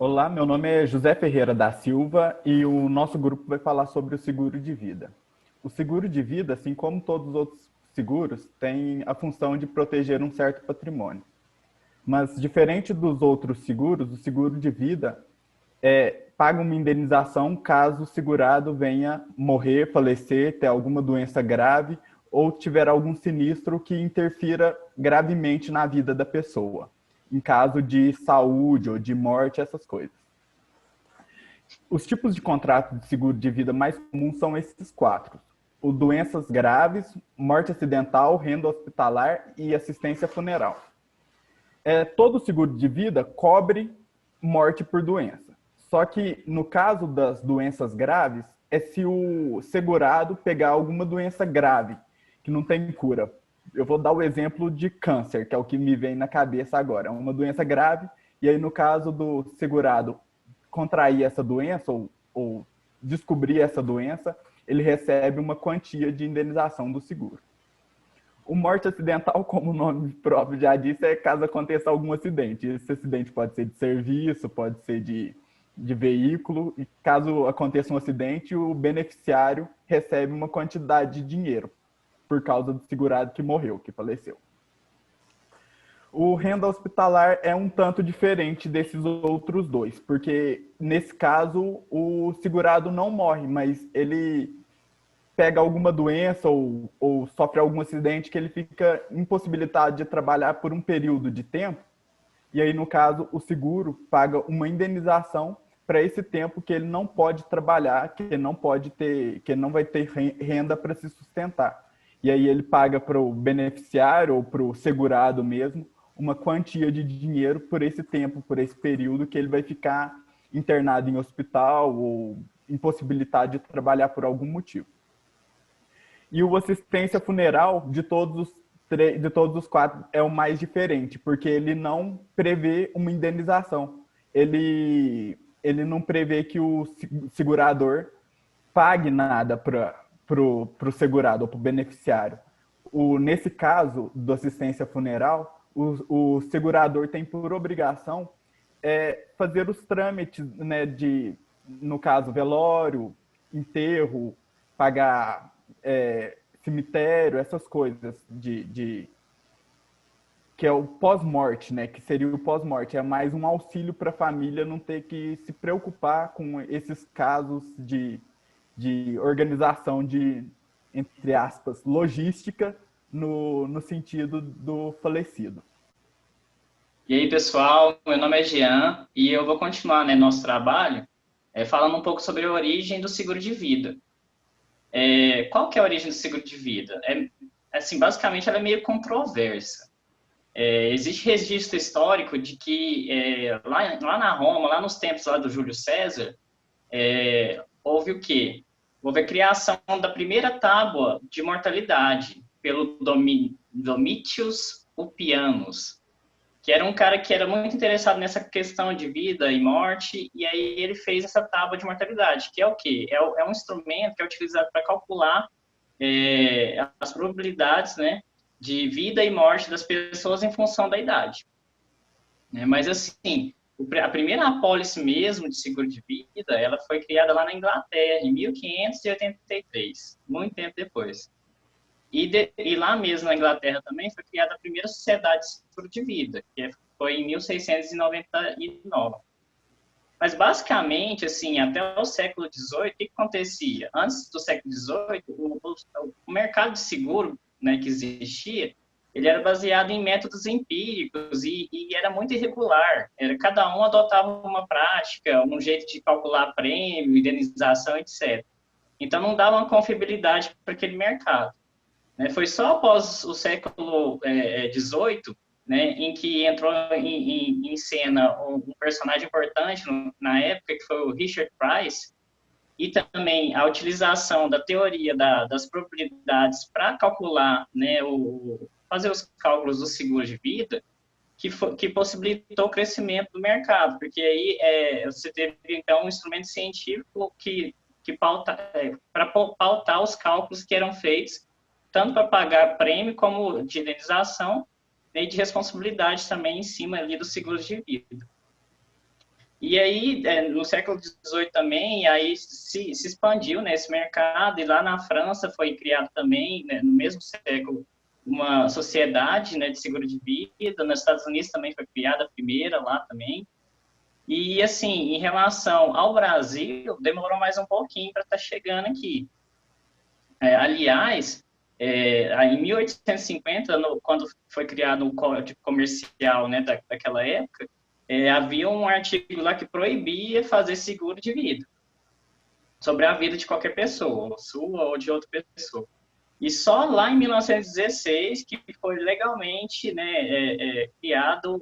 Olá, meu nome é José Ferreira da Silva e o nosso grupo vai falar sobre o seguro de vida. O seguro de vida, assim como todos os outros seguros, tem a função de proteger um certo patrimônio. Mas, diferente dos outros seguros, o seguro de vida paga uma indenização caso o segurado venha morrer, falecer, ter alguma doença grave ou tiver algum sinistro que interfira gravemente na vida da pessoa, em caso de saúde ou de morte, essas coisas. Os tipos de contrato de seguro de vida mais comuns são esses quatro: o doenças graves, morte acidental, renda hospitalar e assistência funeral. Todo seguro de vida cobre morte por doença. Só que no caso das doenças graves, é se o segurado pegar alguma doença grave que não tem cura. Eu vou dar o exemplo de câncer, que é o que me vem na cabeça agora. É uma doença grave, e aí no caso do segurado contrair essa doença ou descobrir essa doença, ele recebe uma quantia de indenização do seguro. O morte acidental, como o nome próprio já disse, é caso aconteça algum acidente. Esse acidente pode ser de serviço, pode ser de veículo, e caso aconteça um acidente, o beneficiário recebe uma quantidade de dinheiro por causa do segurado que morreu, que faleceu. O renda hospitalar é um tanto diferente desses outros dois, porque nesse caso o segurado não morre, mas ele pega alguma doença ou sofre algum acidente que ele fica impossibilitado de trabalhar por um período de tempo, e aí, no caso, o seguro paga uma indenização para esse tempo que ele não pode trabalhar, que ele não pode ter, que ele não vai ter renda para se sustentar. E aí ele paga para o beneficiário ou para o segurado mesmo uma quantia de dinheiro por esse tempo, por esse período que ele vai ficar internado em hospital ou impossibilitado de trabalhar por algum motivo. E o assistência funeral de todos os quatro é o mais diferente, porque ele não prevê uma indenização. Ele não prevê que o segurador pague nada para o segurado ou para o beneficiário. Nesse caso do assistência funeral, o segurador tem por obrigação fazer os trâmites, né, no caso, velório, enterro, pagar cemitério, essas coisas que é o pós-morte, né? Que seria o pós-morte. É mais um auxílio para a família não ter que se preocupar com esses casos de organização de, entre aspas, logística no sentido do falecido. E aí, pessoal, meu nome é Jean e eu vou continuar, né, nosso trabalho falando um pouco sobre a origem do seguro de vida. Qual que é a origem do seguro de vida? Assim, basicamente, ela é meio controversa. Existe registro histórico de que lá na Roma, lá nos tempos lá do Júlio César, houve o quê? Houve a criação da primeira tábua de mortalidade pelo Domitius Ulpianus, que era um cara que era muito interessado nessa questão de vida e morte, e aí ele fez essa tábua de mortalidade, que é o quê? É um instrumento que é utilizado para calcular as probabilidades, né, de vida e morte das pessoas em função da idade. Mas, assim, a primeira apólice mesmo de seguro de vida, ela foi criada lá na Inglaterra, em 1583, muito tempo depois. E lá mesmo na Inglaterra também foi criada a primeira sociedade de seguro de vida, que foi em 1699. Mas basicamente, assim, até o século XVIII, o que acontecia? Antes do século XVIII, o mercado de seguro, né, que existia, ele era baseado em métodos empíricos e era muito irregular. Cada um adotava uma prática, um jeito de calcular prêmio, indenização, etc. Então não dava uma confiabilidade para aquele mercado. Foi só após o século XVIII, né, em que entrou em cena um personagem importante na época, que foi o Richard Price, e também a utilização da teoria das probabilidades para calcular, né, fazer os cálculos do seguro de vida, que possibilitou o crescimento do mercado, porque aí você teve, então, um instrumento científico para pautar os cálculos que eram feitos tanto para pagar prêmio como de indenização, né, e de responsabilidade também em cima ali dos seguros de vida. E aí, no século XVIII também, aí se expandiu, né, esse mercado, e lá na França foi criado também, né, no mesmo século, uma sociedade, né, de seguro de vida. Nos Estados Unidos também foi criada a primeira lá também. E, assim, em relação ao Brasil, demorou mais um pouquinho para estar chegando aqui. Aliás, em 1850, quando foi criado o Código Comercial, né, daquela época, havia um artigo lá que proibia fazer seguro de vida sobre a vida de qualquer pessoa, sua ou de outra pessoa. E só lá em 1916 que foi legalmente, né, criado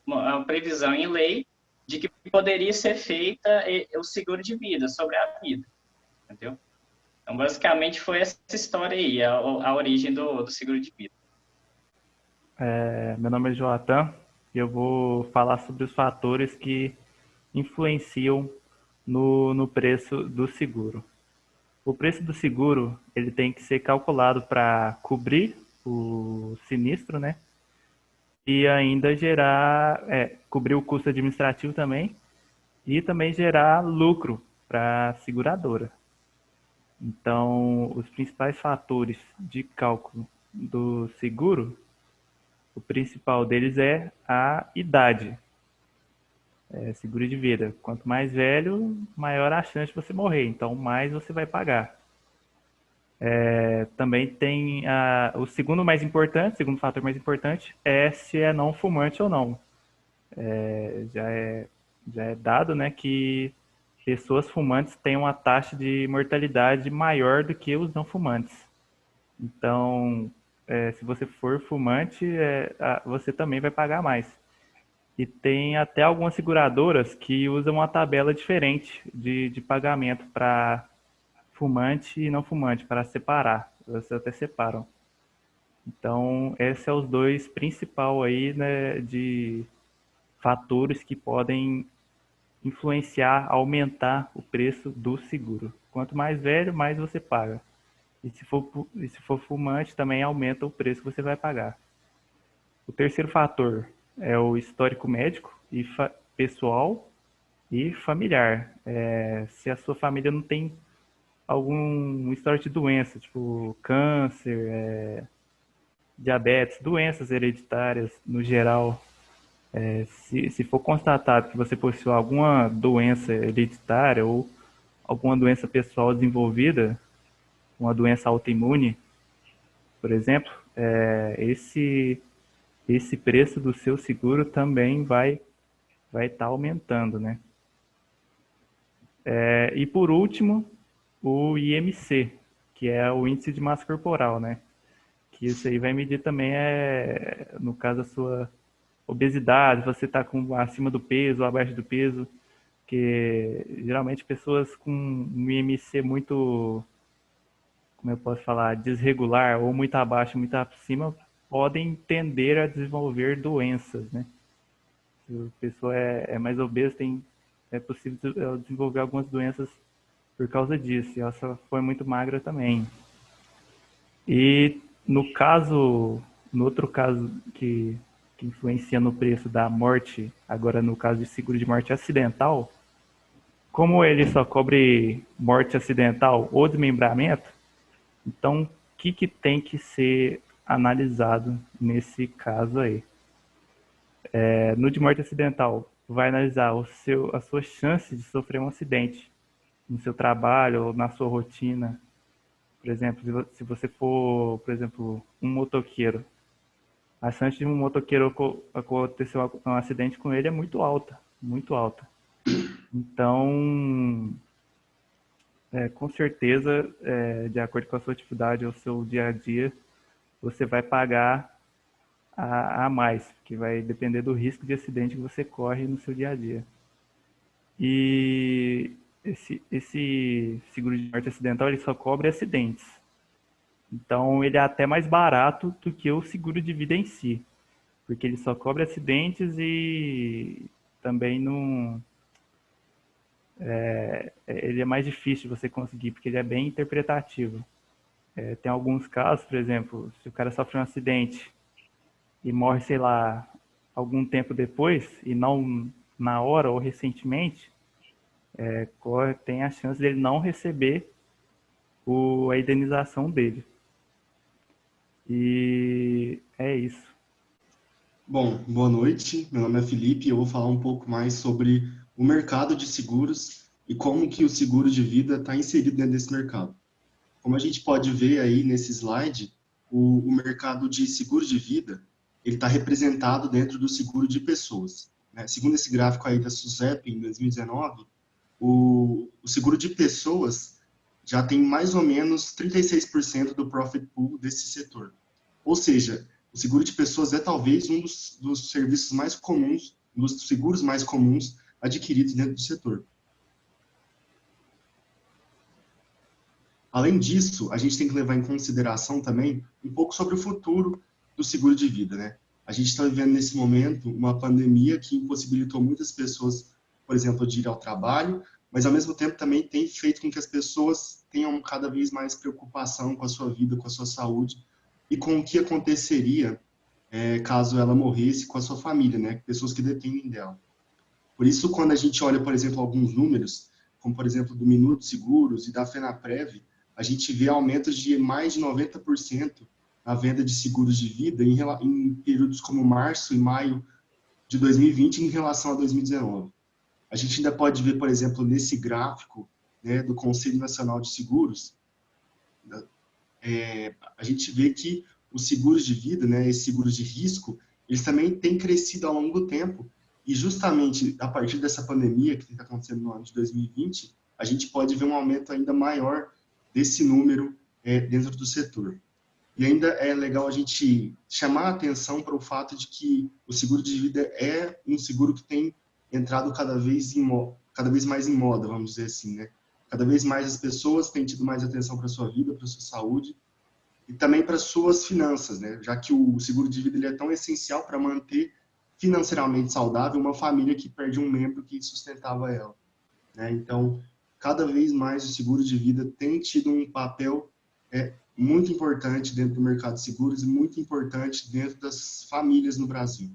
uma previsão em lei de que poderia ser feita o seguro de vida sobre a vida, entendeu? Então, basicamente, foi essa história aí, a origem do seguro de vida. Meu nome é Joatan e eu vou falar sobre os fatores que influenciam no preço do seguro. O preço do seguro ele tem que ser calculado para cobrir o sinistro, né? E ainda cobrir o custo administrativo também e também gerar lucro para a seguradora. Então, os principais fatores de cálculo do seguro, o principal deles é a idade. Seguro de vida. Quanto mais velho, maior a chance de você morrer. Então, mais você vai pagar. Também tem o segundo mais importante, segundo fator mais importante, é se é não fumante ou não. Já é dado, né, que pessoas fumantes têm uma taxa de mortalidade maior do que os não fumantes. Então, se você for fumante, você também vai pagar mais. E tem até algumas seguradoras que usam uma tabela diferente de pagamento para fumante e não fumante, para separar. Vocês até separam. Então, esses são os dois principais aí, né, de fatores que podem influenciar, aumentar o preço do seguro. Quanto mais velho, mais você paga. E se for fumante, também aumenta o preço que você vai pagar. O terceiro fator é o histórico médico e pessoal e familiar. Se a sua família não tem algum histórico de doença, tipo câncer, diabetes, doenças hereditárias no geral, se for constatado que você possui alguma doença hereditária ou alguma doença pessoal desenvolvida, uma doença autoimune, por exemplo, esse preço do seu seguro também vai estar aumentando, né? E por último, o IMC, que é o índice de massa corporal, né? Que isso aí vai medir também, no caso, a sua obesidade, você está acima do peso ou abaixo do peso, que geralmente pessoas com um IMC muito, como eu posso falar, desregular ou muito abaixo, muito acima, podem tender a desenvolver doenças, né? Se a pessoa é mais obesa, é possível ela desenvolver algumas doenças por causa disso. E ela só foi muito magra também. E no outro caso que influencia no preço da morte, agora no caso de seguro de morte acidental, como ele só cobre morte acidental ou desmembramento, então o que tem que ser analisado nesse caso aí? No de morte acidental, vai analisar a sua chance de sofrer um acidente no seu trabalho ou na sua rotina. Por exemplo, se você for, por exemplo, um motoqueiro, a chance de um motoqueiro acontecer um acidente com ele é muito alta, muito alta. Então, com certeza, de acordo com a sua atividade ou seu dia a dia, você vai pagar a mais, que vai depender do risco de acidente que você corre no seu dia a dia. E esse seguro de morte acidental ele só cobre acidentes. Então ele é até mais barato do que o seguro de vida em si, porque ele só cobre acidentes e também não ele é mais difícil de você conseguir, porque ele é bem interpretativo. Tem alguns casos, por exemplo, se o cara sofre um acidente e morre, sei lá, algum tempo depois e não na hora ou recentemente, tem a chance dele não receber a indenização dele. E é isso. Bom, boa noite. Meu nome é Felipe e eu vou falar um pouco mais sobre o mercado de seguros e como que o seguro de vida está inserido dentro desse mercado. Como a gente pode ver aí nesse slide, o mercado de seguro de vida ele está representado dentro do seguro de pessoas, né? Segundo esse gráfico aí da SUSEP, em 2019, o seguro de pessoas já tem mais ou menos 36% do profit pool desse setor. Ou seja, o seguro de pessoas é talvez um dos serviços mais comuns, um dos seguros mais comuns adquiridos dentro do setor. Além disso, a gente tem que levar em consideração também um pouco sobre o futuro do seguro de vida, né? A gente está vivendo nesse momento uma pandemia que impossibilitou muitas pessoas, por exemplo, de ir ao trabalho, mas ao mesmo tempo também tem feito com que as pessoas tenham cada vez mais preocupação com a sua vida, com a sua saúde e com o que aconteceria caso ela morresse com a sua família, né? Pessoas que dependem dela. Por isso, quando a gente olha, por exemplo, alguns números, como por exemplo do Minuto Seguros e da Fenaprev, a gente vê aumentos de mais de 90% na venda de seguros de vida em períodos como março e maio de 2020 em relação a 2019. A gente ainda pode ver, por exemplo, nesse gráfico, né, do Conselho Nacional de Seguros, a gente vê que os seguros de vida, né, esses seguros de risco, eles também têm crescido ao longo do tempo. E justamente a partir dessa pandemia que está acontecendo no ano de 2020, a gente pode ver um aumento ainda maior desse número dentro do setor. E ainda é legal a gente chamar a atenção para o fato de que o seguro de vida é um seguro que tem entrado cada vez mais em moda, vamos dizer assim, né? Cada vez mais as pessoas têm tido mais atenção para a sua vida, para a sua saúde e também para as suas finanças, né? Já que o seguro de vida ele é tão essencial para manter financeiramente saudável uma família que perde um membro que sustentava ela, né? Então, cada vez mais o seguro de vida tem tido um papel muito importante dentro do mercado de seguros e muito importante dentro das famílias no Brasil.